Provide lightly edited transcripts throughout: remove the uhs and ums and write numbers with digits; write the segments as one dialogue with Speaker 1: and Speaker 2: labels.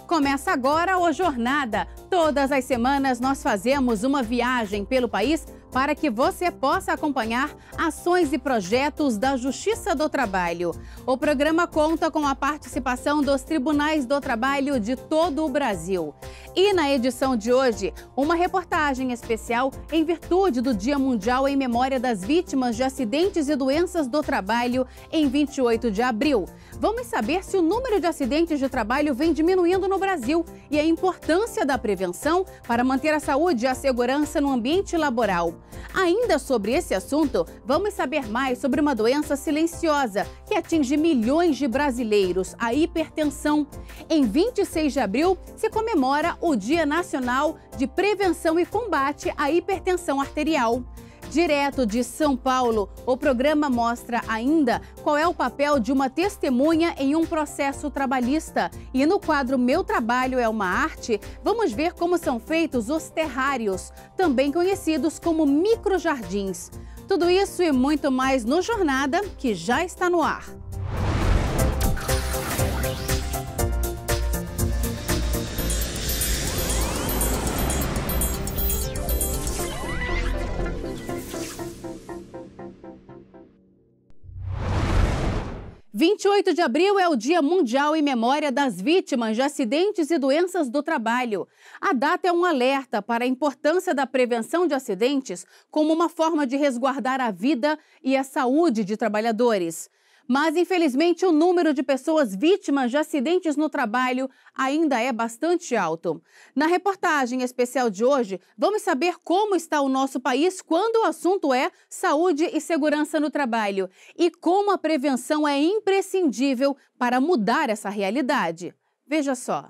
Speaker 1: Começa agora o Jornada. Todas as semanas nós fazemos uma viagem pelo país para que você possa acompanhar ações e projetos da Justiça do Trabalho. O programa conta com a participação dos tribunais do trabalho de todo o Brasil. E na edição de hoje, uma reportagem especial em virtude do Dia Mundial em Memória das Vítimas de Acidentes e Doenças do Trabalho em 28 de abril. Vamos saber se o número de acidentes de trabalho vem diminuindo no Brasil e a importância da prevenção para manter a saúde e a segurança no ambiente laboral. Ainda sobre esse assunto, vamos saber mais sobre uma doença silenciosa que atinge milhões de brasileiros, a hipertensão. Em 26 de abril, se comemora o Dia Nacional de Prevenção e Combate à Hipertensão Arterial. Direto de São Paulo, o programa mostra ainda qual é o papel de uma testemunha em um processo trabalhista. E no quadro Meu Trabalho é uma Arte, vamos ver como são feitos os terrários, também conhecidos como microjardins. Tudo isso e muito mais no Jornada, que já está no ar. Dia 28 de abril é o Dia Mundial em Memória das Vítimas de Acidentes e Doenças do Trabalho. A data é um alerta para a importância da prevenção de acidentes como uma forma de resguardar a vida e a saúde de trabalhadores. Mas, infelizmente, o número de pessoas vítimas de acidentes no trabalho ainda é bastante alto. Na reportagem especial de hoje, vamos saber como está o nosso país quando o assunto é saúde e segurança no trabalho e como a prevenção é imprescindível para mudar essa realidade. Veja só.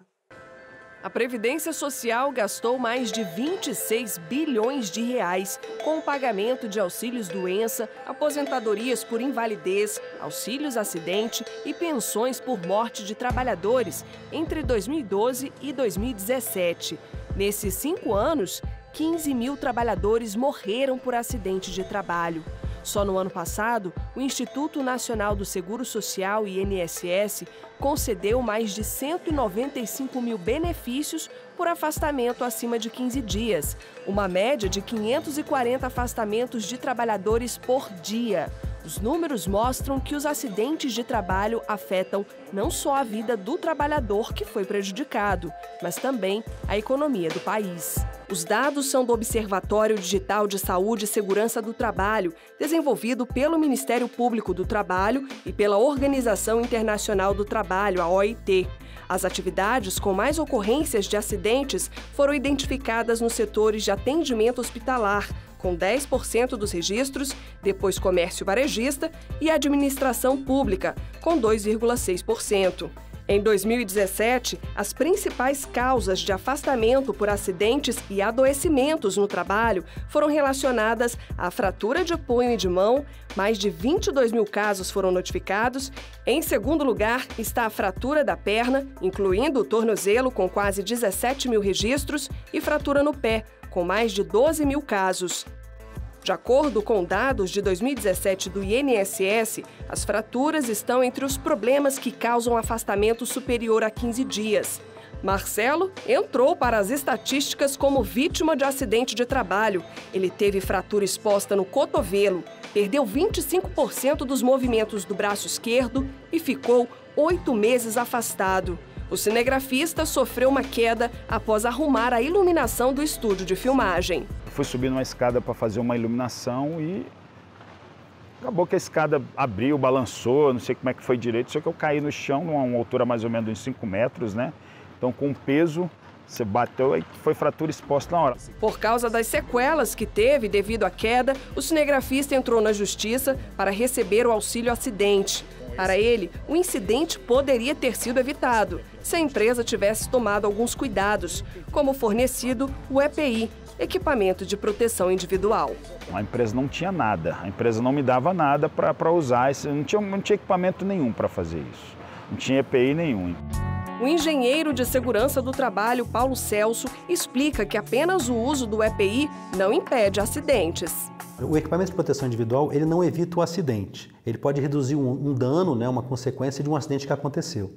Speaker 2: A Previdência Social gastou mais de 26 bilhões de reais com o pagamento de auxílios-doença, aposentadorias por invalidez, auxílios-acidente e pensões por morte de trabalhadores entre 2012 e 2017. Nesses 5 anos, 15 mil trabalhadores morreram por acidente de trabalho. Só no ano passado, o Instituto Nacional do Seguro Social, INSS, concedeu mais de 195 mil benefícios por afastamento acima de 15 dias, uma média de 540 afastamentos de trabalhadores por dia. Os números mostram que os acidentes de trabalho afetam não só a vida do trabalhador que foi prejudicado, mas também a economia do país. Os dados são do Observatório Digital de Saúde e Segurança do Trabalho, desenvolvido pelo Ministério Público do Trabalho e pela Organização Internacional do Trabalho, a OIT. As atividades com mais ocorrências de acidentes foram identificadas nos setores de atendimento hospitalar, com 10% dos registros, depois comércio varejista e administração pública, com 2,6%. Em 2017, as principais causas de afastamento por acidentes e adoecimentos no trabalho foram relacionadas à fratura de punho e de mão, mais de 22 mil casos foram notificados. Em segundo lugar está a fratura da perna, incluindo o tornozelo, com quase 17 mil registros, e fratura no pé, com mais de 12 mil casos. De acordo com dados de 2017 do INSS, as fraturas estão entre os problemas que causam afastamento superior a 15 dias. Marcelo entrou para as estatísticas como vítima de acidente de trabalho. Ele teve fratura exposta no cotovelo, perdeu 25% dos movimentos do braço esquerdo e ficou 8 meses afastado. O cinegrafista sofreu uma queda após arrumar a iluminação do estúdio de filmagem.
Speaker 3: Fui subir numa escada para fazer uma iluminação e acabou que a escada abriu, balançou, não sei como é que foi direito, só que eu caí no chão, numa altura mais ou menos de 5 metros, né? Então, com peso, você bateu e foi fratura exposta na hora.
Speaker 2: Por causa das sequelas que teve devido à queda, o cinegrafista entrou na justiça para receber o auxílio acidente. Para ele, o incidente poderia ter sido evitado se a empresa tivesse tomado alguns cuidados, como fornecido o EPI, equipamento de proteção individual.
Speaker 3: A empresa não tinha nada, a empresa não me dava nada para usar, não tinha equipamento nenhum para fazer isso, não tinha EPI nenhum.
Speaker 2: O engenheiro de segurança do trabalho, Paulo Celso, explica que apenas o uso do EPI não impede acidentes.
Speaker 4: O equipamento de proteção individual, ele não evita o acidente. Ele pode reduzir um dano, né, uma consequência de um acidente que aconteceu.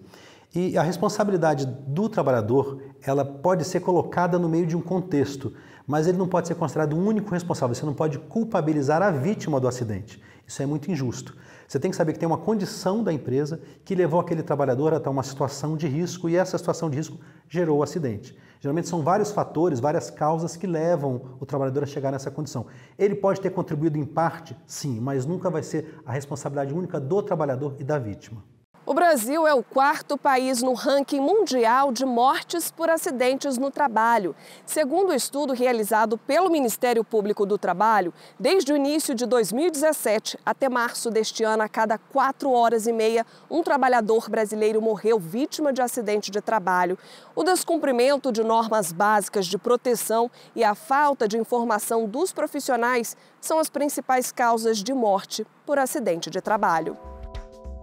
Speaker 4: E a responsabilidade do trabalhador, ela pode ser colocada no meio de um contexto, mas ele não pode ser considerado o único responsável. Você não pode culpabilizar a vítima do acidente. Isso é muito injusto. Você tem que saber que tem uma condição da empresa que levou aquele trabalhador até uma situação de risco e essa situação de risco gerou o acidente. Geralmente são vários fatores, várias causas que levam o trabalhador a chegar nessa condição. Ele pode ter contribuído em parte, sim, mas nunca vai ser a responsabilidade única do trabalhador e da vítima.
Speaker 2: O Brasil é o 4º país no ranking mundial de mortes por acidentes no trabalho. Segundo o estudo realizado pelo Ministério Público do Trabalho, desde o início de 2017 até março deste ano, a cada 4 horas e meia, um trabalhador brasileiro morreu vítima de acidente de trabalho. O descumprimento de normas básicas de proteção e a falta de informação dos profissionais são as principais causas de morte por acidente de trabalho.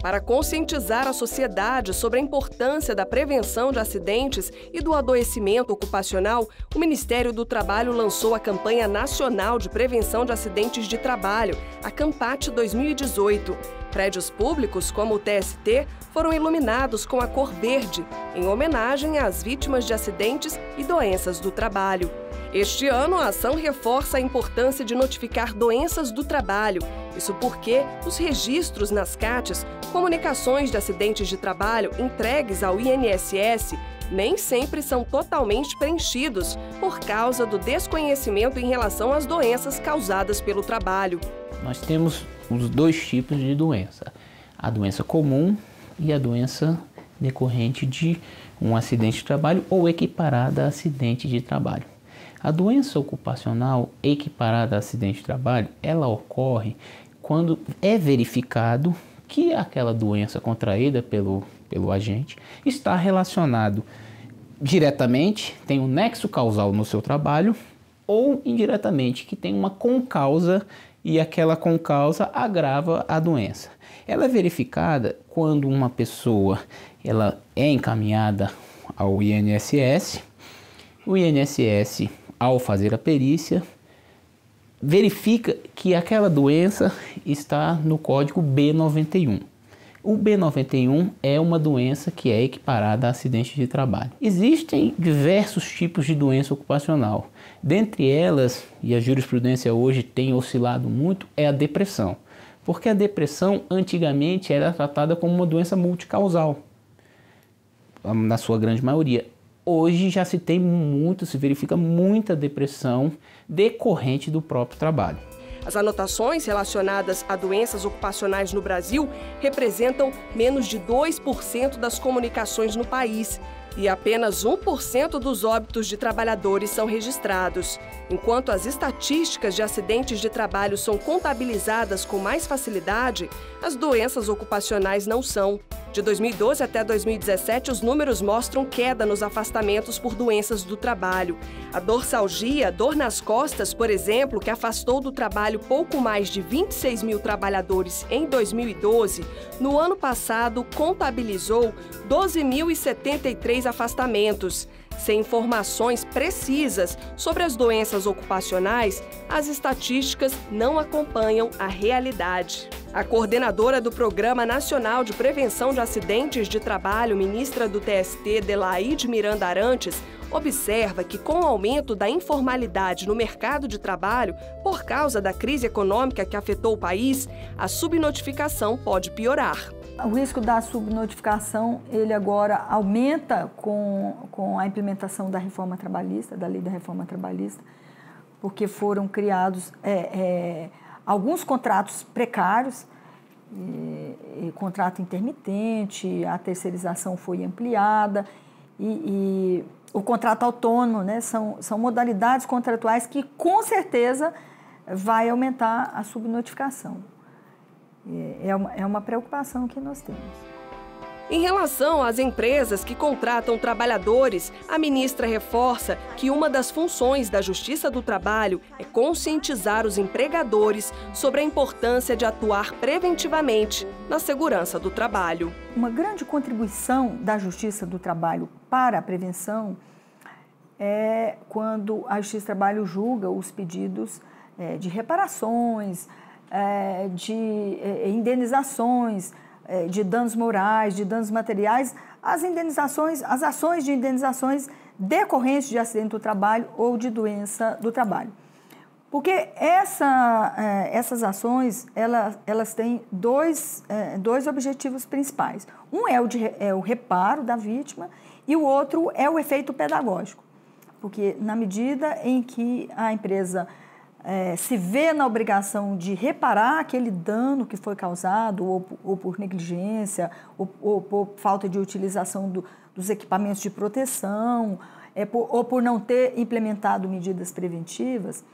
Speaker 2: Para conscientizar a sociedade sobre a importância da prevenção de acidentes e do adoecimento ocupacional, o Ministério do Trabalho lançou a Campanha Nacional de Prevenção de Acidentes de Trabalho, a CAMPAT 2018. Prédios públicos, como o TST, foram iluminados com a cor verde, em homenagem às vítimas de acidentes e doenças do trabalho. Este ano, a ação reforça a importância de notificar doenças do trabalho. Isso porque os registros nas CATs, comunicações de acidentes de trabalho entregues ao INSS, nem sempre são totalmente preenchidos por causa do desconhecimento em relação às doenças causadas pelo trabalho.
Speaker 5: Nós temos os 2 tipos de doença, a doença comum e a doença decorrente de um acidente de trabalho ou equiparada a acidente de trabalho. A doença ocupacional equiparada a acidente de trabalho, ela ocorre quando é verificado que aquela doença contraída pelo agente está relacionado diretamente, tem um nexo causal no seu trabalho, ou indiretamente, que tem uma concausa e aquela concausa agrava a doença. Ela é verificada quando uma pessoa ela é encaminhada ao INSS, o INSS, ao fazer a perícia, verifica que aquela doença está no código B91. O B91 é uma doença que é equiparada a acidente de trabalho. Existem diversos tipos de doença ocupacional. Dentre elas, e a jurisprudência hoje tem oscilado muito, é a depressão. Porque a depressão antigamente era tratada como uma doença multicausal, na sua grande maioria. Hoje já se verifica muita depressão decorrente do próprio trabalho.
Speaker 2: As anotações relacionadas a doenças ocupacionais no Brasil representam menos de 2% das comunicações no país e apenas 1% dos óbitos de trabalhadores são registrados. Enquanto as estatísticas de acidentes de trabalho são contabilizadas com mais facilidade, as doenças ocupacionais não são. De 2012 até 2017, os números mostram queda nos afastamentos por doenças do trabalho. A dorsalgia, dor nas costas, por exemplo, que afastou do trabalho pouco mais de 26 mil trabalhadores em 2012, no ano passado contabilizou 12.073 afastamentos. Sem informações precisas sobre as doenças ocupacionais, as estatísticas não acompanham a realidade. A coordenadora do Programa Nacional de Prevenção de Acidentes de Trabalho, ministra do TST, Delaide Miranda Arantes, observa que com o aumento da informalidade no mercado de trabalho, por causa da crise econômica que afetou o país, a subnotificação pode piorar.
Speaker 6: O risco da subnotificação, ele agora aumenta com a implementação da reforma trabalhista, da lei da reforma trabalhista, porque foram criados alguns contratos precários, contrato intermitente, a terceirização foi ampliada e o contrato autônomo, né, são modalidades contratuais que com certeza vai aumentar a subnotificação. É uma preocupação que nós temos.
Speaker 2: Em relação às empresas que contratam trabalhadores, a ministra reforça que uma das funções da Justiça do Trabalho é conscientizar os empregadores sobre a importância de atuar preventivamente na segurança do trabalho.
Speaker 6: Uma grande contribuição da Justiça do Trabalho para a prevenção é quando a Justiça do Trabalho julga os pedidos de reparações, de indenizações de danos morais, de danos materiais, as ações de indenizações decorrentes de acidente do trabalho ou de doença do trabalho. Porque essas ações, elas têm dois objetivos principais. Um é o reparo da vítima e o outro é o efeito pedagógico. Porque na medida em que a empresa se vê na obrigação de reparar aquele dano que foi causado, ou por negligência, ou por falta de utilização dos equipamentos de proteção, ou por não ter implementado medidas preventivas,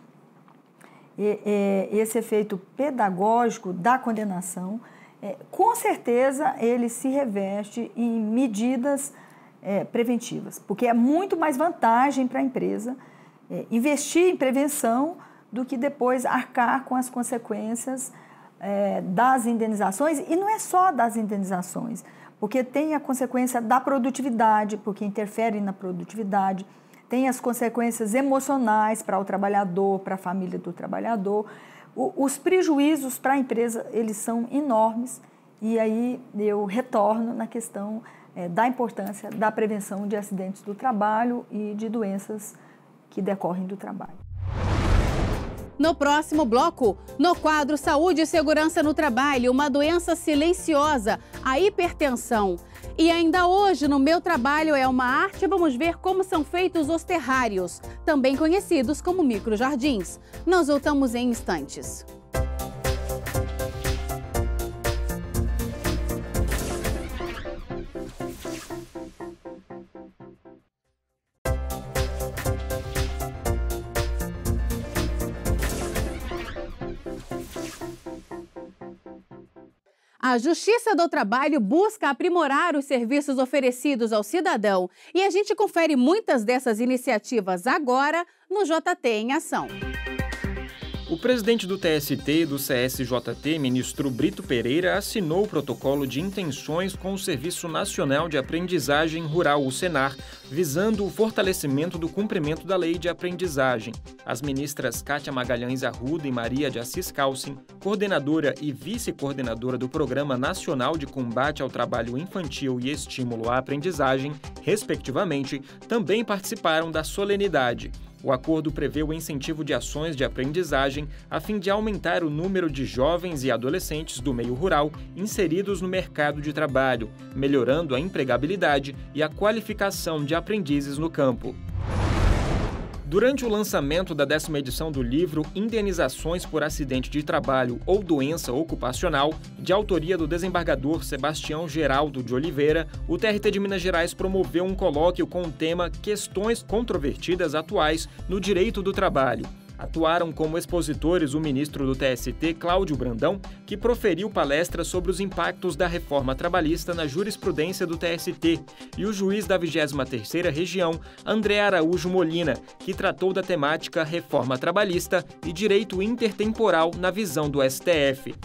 Speaker 6: esse efeito pedagógico da condenação, com certeza ele se reveste em medidas preventivas, porque é muito mais vantagem para a empresa investir em prevenção do que depois arcar com as consequências das indenizações, e não é só das indenizações, porque tem a consequência da produtividade, porque interfere na produtividade, tem as consequências emocionais para o trabalhador, para a família do trabalhador. Os prejuízos para a empresa, eles são enormes, e aí eu retorno na questão da importância da prevenção de acidentes do trabalho e de doenças que decorrem do trabalho.
Speaker 1: No próximo bloco, no quadro Saúde e Segurança no Trabalho, uma doença silenciosa, a hipertensão. E ainda hoje, no Meu Trabalho é uma Arte, vamos ver como são feitos os terrários, também conhecidos como microjardins. Nós voltamos em instantes. A Justiça do Trabalho busca aprimorar os serviços oferecidos ao cidadão e a gente confere muitas dessas iniciativas agora no JT em Ação.
Speaker 7: O presidente do TST e do CSJT, ministro Brito Pereira, assinou o protocolo de intenções com o Serviço Nacional de Aprendizagem Rural, o Senar, visando o fortalecimento do cumprimento da Lei de Aprendizagem. As ministras Kátia Magalhães Arruda e Maria de Assis Calcin, coordenadora e vice-coordenadora do Programa Nacional de Combate ao Trabalho Infantil e Estímulo à Aprendizagem, respectivamente, também participaram da solenidade. O acordo prevê o incentivo de ações de aprendizagem a fim de aumentar o número de jovens e adolescentes do meio rural inseridos no mercado de trabalho, melhorando a empregabilidade e a qualificação de aprendizes no campo. Durante o lançamento da 10ª edição do livro Indenizações por Acidente de Trabalho ou Doença Ocupacional, de autoria do desembargador Sebastião Geraldo de Oliveira, o TRT de Minas Gerais promoveu um colóquio com o tema Questões Controvertidas Atuais no Direito do Trabalho. Atuaram como expositores o ministro do TST, Cláudio Brandão, que proferiu palestra sobre os impactos da reforma trabalhista na jurisprudência do TST, e o juiz da 23ª Região, André Araújo Molina, que tratou da temática reforma trabalhista e direito intertemporal na visão do STF.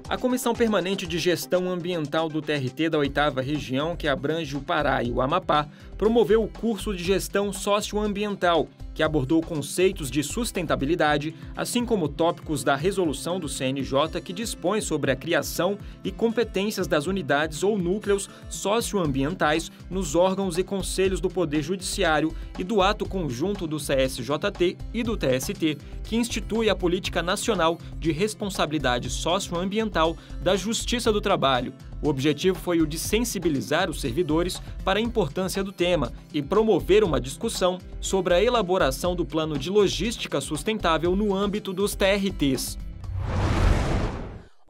Speaker 7: A Comissão Permanente de Gestão Ambiental do TRT da 8ª Região, que abrange o Pará e o Amapá, promoveu o curso de Gestão Socioambiental, que abordou conceitos de sustentabilidade, assim como tópicos da resolução do CNJ que dispõe sobre a criação e competências das unidades ou núcleos socioambientais nos órgãos e conselhos do Poder Judiciário e do ato conjunto do CSJT e do TST, que institui a Política Nacional de Responsabilidade Socioambiental da Justiça do Trabalho. O objetivo foi o de sensibilizar os servidores para a importância do tema e promover uma discussão sobre a elaboração do plano de logística sustentável no âmbito dos TRTs.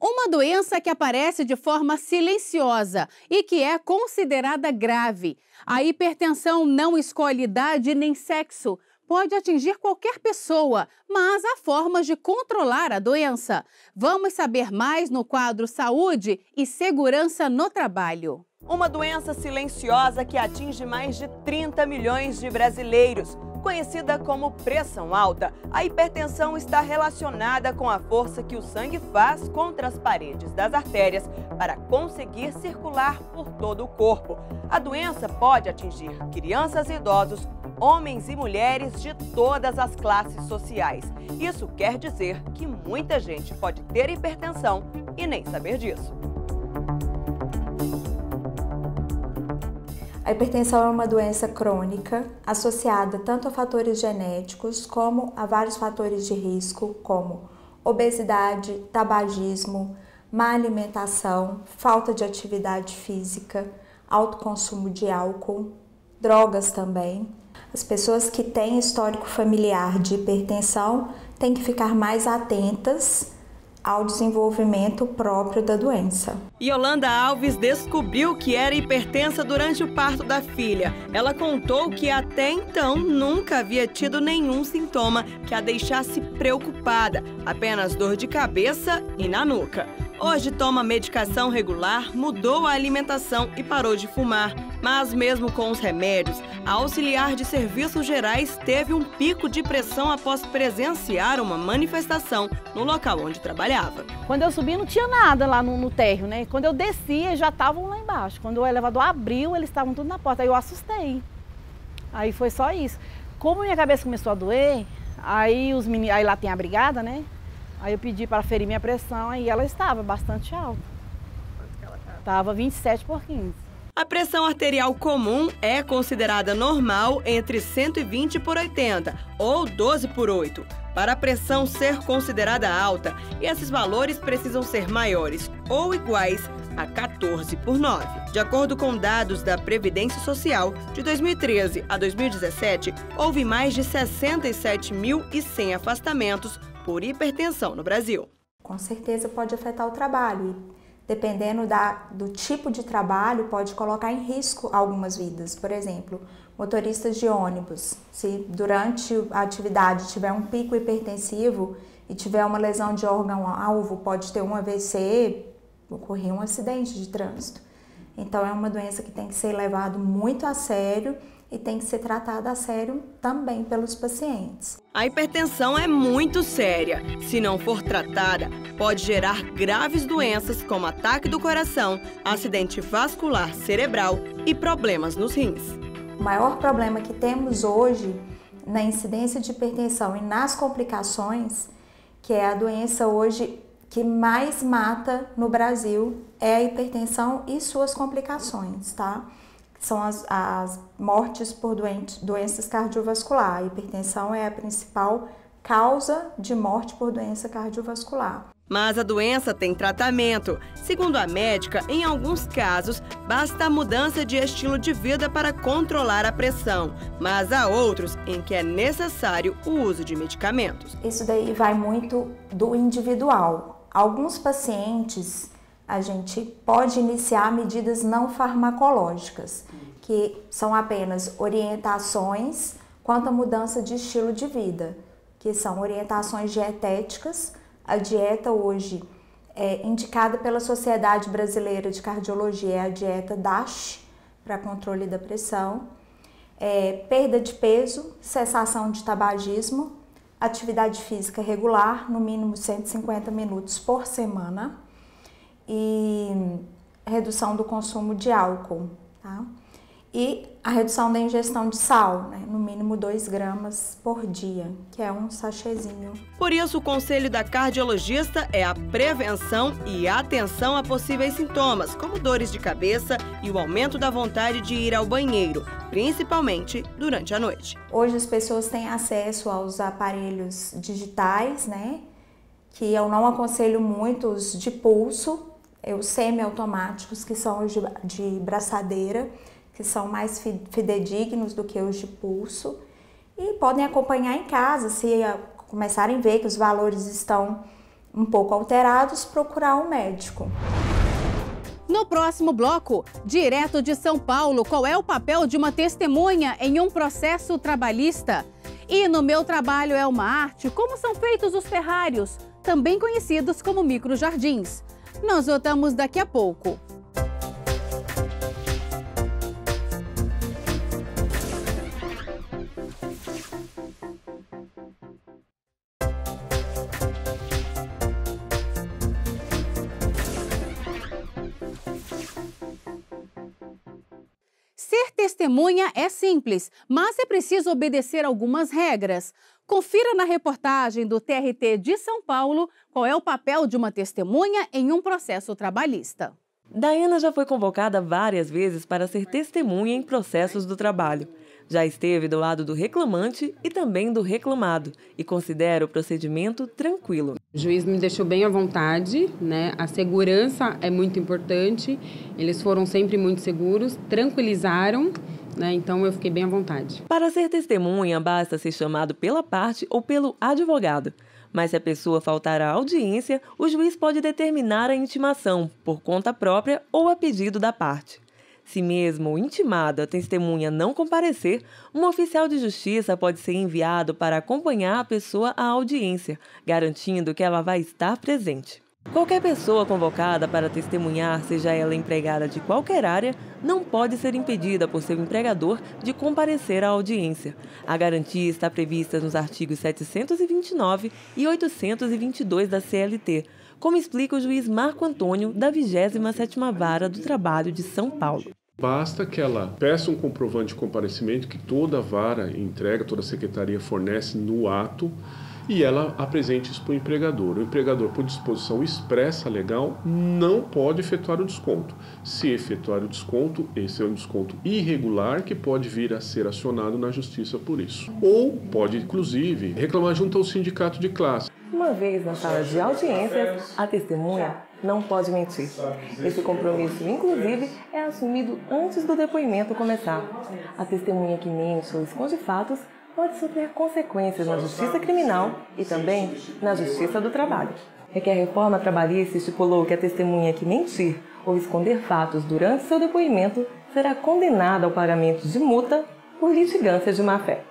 Speaker 1: Uma doença que aparece de forma silenciosa e que é considerada grave. A hipertensão não escolhe idade nem sexo. Pode atingir qualquer pessoa, mas há formas de controlar a doença. Vamos saber mais no quadro Saúde e Segurança no Trabalho.
Speaker 8: Uma doença silenciosa que atinge mais de 30 milhões de brasileiros. Conhecida como pressão alta, a hipertensão está relacionada com a força que o sangue faz contra as paredes das artérias para conseguir circular por todo o corpo. A doença pode atingir crianças e idosos, homens e mulheres de todas as classes sociais. Isso quer dizer que muita gente pode ter hipertensão e nem saber disso.
Speaker 9: A hipertensão é uma doença crônica associada tanto a fatores genéticos como a vários fatores de risco, como obesidade, tabagismo, má alimentação, falta de atividade física, alto consumo de álcool, drogas também. As pessoas que têm histórico familiar de hipertensão têm que ficar mais atentas ao desenvolvimento próprio da doença.
Speaker 8: Yolanda Alves descobriu que era hipertensa durante o parto da filha. Ela contou que até então nunca havia tido nenhum sintoma que a deixasse preocupada, apenas dor de cabeça e na nuca. Hoje toma medicação regular, mudou a alimentação e parou de fumar. Mas mesmo com os remédios, a auxiliar de serviços gerais teve um pico de pressão após presenciar uma manifestação no local onde trabalhava.
Speaker 10: Quando eu subi não tinha nada lá no térreo, né? Quando eu desci, eles já estavam lá embaixo. Quando o elevador abriu, eles estavam tudo na porta. Aí eu assustei. Aí foi só isso. Como minha cabeça começou a doer, aí lá tem a brigada, né? Aí eu pedi para ferir minha pressão e ela estava bastante alta. Quanto que ela estava? Estava 27/15.
Speaker 8: A pressão arterial comum é considerada normal entre 120/80 ou 12/8. Para a pressão ser considerada alta, esses valores precisam ser maiores ou iguais a 14/9. De acordo com dados da Previdência Social, de 2013 a 2017, houve mais de 67.100 afastamentos por hipertensão no Brasil.
Speaker 9: Com certeza pode afetar o trabalho. Dependendo do tipo de trabalho, pode colocar em risco algumas vidas. Por exemplo, motoristas de ônibus. Se durante a atividade tiver um pico hipertensivo e tiver uma lesão de órgão-alvo, pode ter um AVC, ocorrer um acidente de trânsito. Então é uma doença que tem que ser levada muito a sério e tem que ser tratada a sério também pelos pacientes.
Speaker 8: A hipertensão é muito séria. Se não for tratada, pode gerar graves doenças como ataque do coração, acidente vascular cerebral e problemas nos rins.
Speaker 9: O maior problema que temos hoje na incidência de hipertensão e nas complicações, que é a doença hoje que mais mata no Brasil, é a hipertensão e suas complicações, tá? São as mortes por doenças cardiovasculares. A hipertensão é a principal causa de morte por doença cardiovascular.
Speaker 8: Mas a doença tem tratamento. Segundo a médica, em alguns casos, basta a mudança de estilo de vida para controlar a pressão. Mas há outros em que é necessário o uso de medicamentos.
Speaker 9: Isso daí vai muito do individual. Alguns pacientes, a gente pode iniciar medidas não farmacológicas, que são apenas orientações quanto à mudança de estilo de vida, que são orientações dietéticas. A dieta hoje é indicada pela Sociedade Brasileira de Cardiologia, é a dieta DASH, para controle da pressão, perda de peso, cessação de tabagismo, atividade física regular, no mínimo 150 minutos por semana, e redução do consumo de álcool, tá? E a redução da ingestão de sal, né? No mínimo 2 gramas por dia, que é um sachêzinho.
Speaker 8: Por isso, o conselho da cardiologista é a prevenção e atenção a possíveis sintomas, como dores de cabeça e o aumento da vontade de ir ao banheiro, principalmente durante a noite.
Speaker 9: Hoje as pessoas têm acesso aos aparelhos digitais, né? Que eu não aconselho muito os de pulso, os semiautomáticos, que são os de braçadeira, que são mais fidedignos do que os de pulso, e podem acompanhar em casa. Se começarem a ver que os valores estão um pouco alterados, procurar um médico.
Speaker 1: No próximo bloco, direto de São Paulo, qual é o papel de uma testemunha em um processo trabalhista? E no Meu Trabalho é uma Arte, como são feitos os terrários, também conhecidos como microjardins? Nós voltamos daqui a pouco. Ser testemunha é simples, mas é preciso obedecer algumas regras. Confira na reportagem do TRT de São Paulo qual é o papel de uma testemunha em um processo trabalhista.
Speaker 11: Daiana já foi convocada várias vezes para ser testemunha em processos do trabalho. Já esteve do lado do reclamante e também do reclamado e considera o procedimento tranquilo.
Speaker 12: O juiz me deixou bem à vontade, né? A segurança é muito importante, eles foram sempre muito seguros, tranquilizaram, né? Então eu fiquei bem à vontade.
Speaker 11: Para ser testemunha, basta ser chamado pela parte ou pelo advogado. Mas se a pessoa faltar à audiência, o juiz pode determinar a intimação, por conta própria ou a pedido da parte. Se mesmo o intimado, a testemunha, não comparecer, um oficial de justiça pode ser enviado para acompanhar a pessoa à audiência, garantindo que ela vai estar presente. Qualquer pessoa convocada para testemunhar, seja ela empregada de qualquer área, não pode ser impedida por seu empregador de comparecer à audiência. A garantia está prevista nos artigos 729 e 822 da CLT, como explica o juiz Marco Antônio, da 27ª Vara do Trabalho de São Paulo.
Speaker 13: Basta que ela peça um comprovante de comparecimento que toda a vara entrega, toda a secretaria fornece no ato, e ela apresente isso para o empregador. O empregador, por disposição expressa legal, não pode efetuar o desconto. Se efetuar o desconto, esse é um desconto irregular que pode vir a ser acionado na justiça por isso. Ou pode, inclusive, reclamar junto ao sindicato de classe.
Speaker 11: Uma vez na sala de audiência, a testemunha não pode mentir. Esse compromisso, inclusive, é assumido antes do depoimento começar. A testemunha que mente ou esconde fatos pode sofrer consequências na justiça criminal e também na justiça do trabalho. É que a reforma trabalhista estipulou que a testemunha que mentir ou esconder fatos durante seu depoimento será condenada ao pagamento de multa por litigância de má-fé.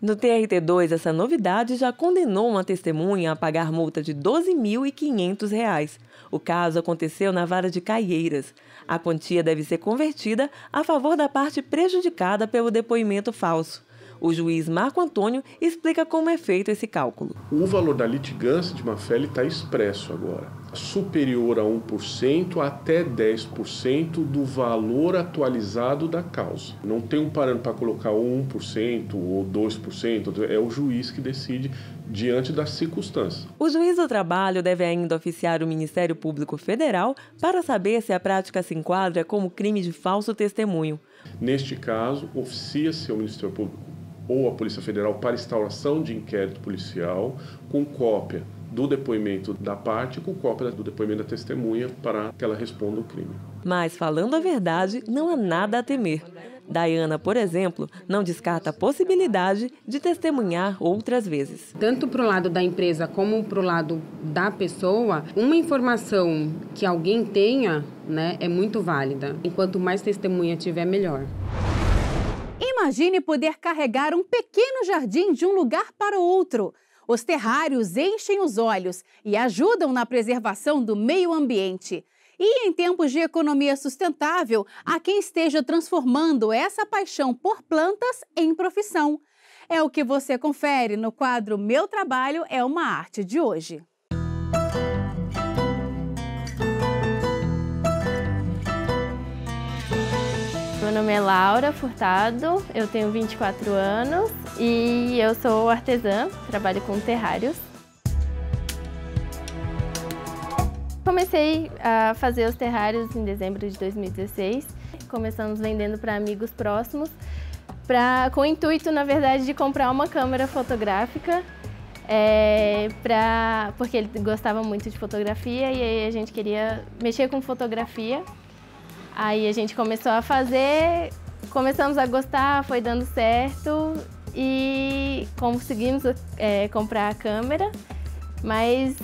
Speaker 11: No TRT2, essa novidade já condenou uma testemunha a pagar multa de R$ 12.500. O caso aconteceu na Vara de Caieiras. A quantia deve ser convertida a favor da parte prejudicada pelo depoimento falso. O juiz Marco Antônio explica como é feito esse cálculo.
Speaker 13: O valor da litigância de má-fé está expresso agora. Superior a 1% até 10% do valor atualizado da causa. Não tem um parâmetro para colocar 1% ou 2%, é o juiz que decide diante das circunstâncias.
Speaker 11: O juiz do trabalho deve ainda oficiar o Ministério Público Federal para saber se a prática se enquadra como crime de falso testemunho.
Speaker 13: Neste caso, oficia-se ao Ministério Público ou a Polícia Federal para instauração de inquérito policial com cópia do depoimento da parte e com cópia do depoimento da testemunha para que ela responda o crime.
Speaker 11: Mas, falando a verdade, não há nada a temer. Daiana, por exemplo, não descarta a possibilidade de testemunhar outras vezes.
Speaker 12: Tanto para o lado da empresa como para o lado da pessoa, uma informação que alguém tenha, né, é muito válida. E quanto mais testemunha tiver, melhor.
Speaker 1: Imagine poder carregar um pequeno jardim de um lugar para o outro. Os terrários enchem os olhos e ajudam na preservação do meio ambiente. E em tempos de economia sustentável, há quem esteja transformando essa paixão por plantas em profissão. É o que você confere no quadro Meu Trabalho é uma Arte de hoje.
Speaker 14: Meu nome é Laura Furtado, eu tenho 24 anos e eu sou artesã, trabalho com terrários. Comecei a fazer os terrários em dezembro de 2016. Começamos vendendo para amigos próximos, com o intuito, na verdade, de comprar uma câmera fotográfica, porque ele gostava muito de fotografia e aí a gente queria mexer com fotografia. Aí a gente começou a fazer, começamos a gostar, foi dando certo e conseguimos comprar a câmera, mas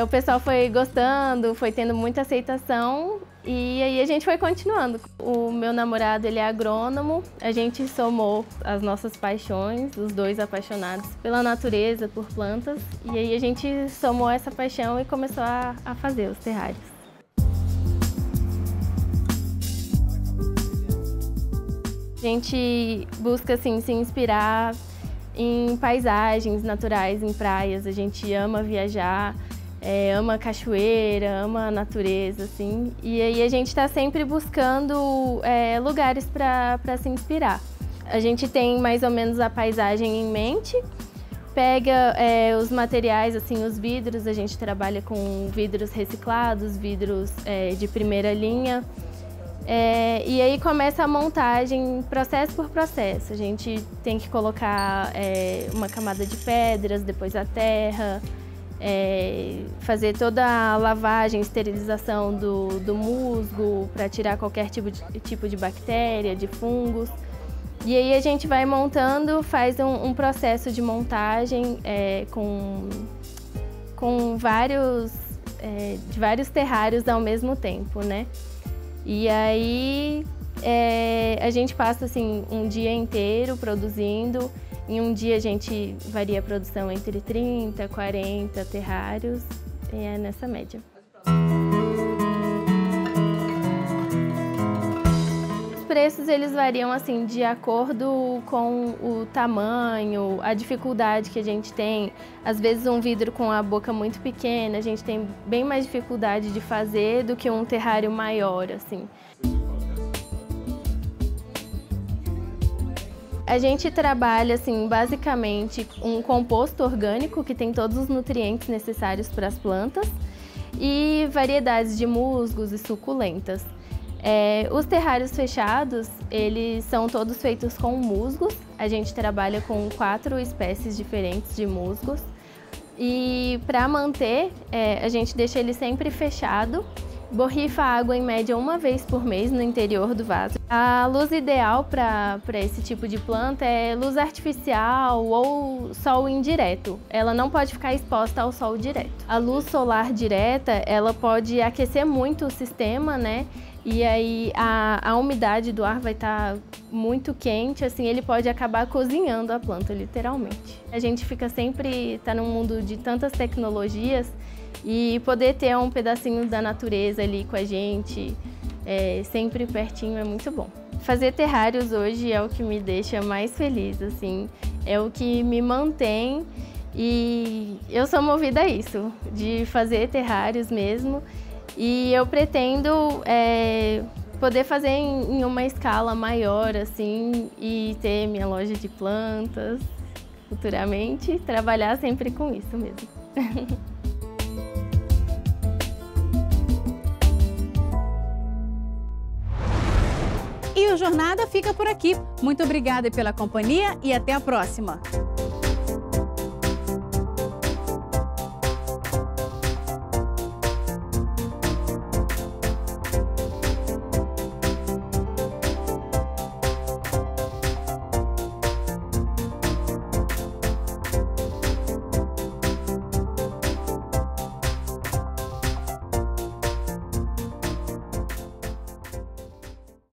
Speaker 14: o pessoal foi gostando, foi tendo muita aceitação e aí a gente foi continuando. O meu namorado, ele é agrônomo, a gente somou as nossas paixões, os dois apaixonados pela natureza, por plantas, e aí a gente somou essa paixão e começou a fazer os terrários. A gente busca assim, se inspirar em paisagens naturais, em praias. A gente ama viajar, ama cachoeira, ama a natureza, assim. E aí a gente está sempre buscando lugares para se inspirar. A gente tem mais ou menos a paisagem em mente, pega os materiais, assim, os vidros, a gente trabalha com vidros reciclados, vidros de primeira linha. E aí começa a montagem processo por processo. A gente tem que colocar uma camada de pedras, depois a terra, fazer toda a lavagem, esterilização do musgo para tirar qualquer tipo de bactéria, de fungos. E aí a gente vai montando, faz um processo de montagem com vários terrários ao mesmo tempo, né? E aí a gente passa assim um dia inteiro produzindo. Em um dia a gente varia a produção entre 30 e 40 terrários, e é nessa média. Os preços eles variam assim de acordo com o tamanho, a dificuldade que a gente tem. Às vezes um vidro com a boca muito pequena, a gente tem bem mais dificuldade de fazer do que um terrário maior, assim. A gente trabalha, assim, basicamente um composto orgânico que tem todos os nutrientes necessários para as plantas e variedades de musgos e suculentas. Os terrários fechados, eles são todos feitos com musgos. A gente trabalha com 4 espécies diferentes de musgos. E para manter, a gente deixa ele sempre fechado. Borrifa água em média 1 vez por mês no interior do vaso. A luz ideal para esse tipo de planta é luz artificial ou sol indireto. Ela não pode ficar exposta ao sol direto. A luz solar direta, ela pode aquecer muito o sistema, né? E aí a umidade do ar vai estar muito quente, assim, ele pode acabar cozinhando a planta, literalmente. A gente fica sempre, tá num mundo de tantas tecnologias, e poder ter um pedacinho da natureza ali com a gente, sempre pertinho, é muito bom. Fazer terrários hoje é o que me deixa mais feliz, assim, é o que me mantém e eu sou movida a isso, de fazer terrários mesmo. E eu pretendo poder fazer em uma escala maior, assim, e ter minha loja de plantas futuramente, trabalhar sempre com isso mesmo.
Speaker 1: E o Jornada fica por aqui. Muito obrigada pela companhia e até a próxima.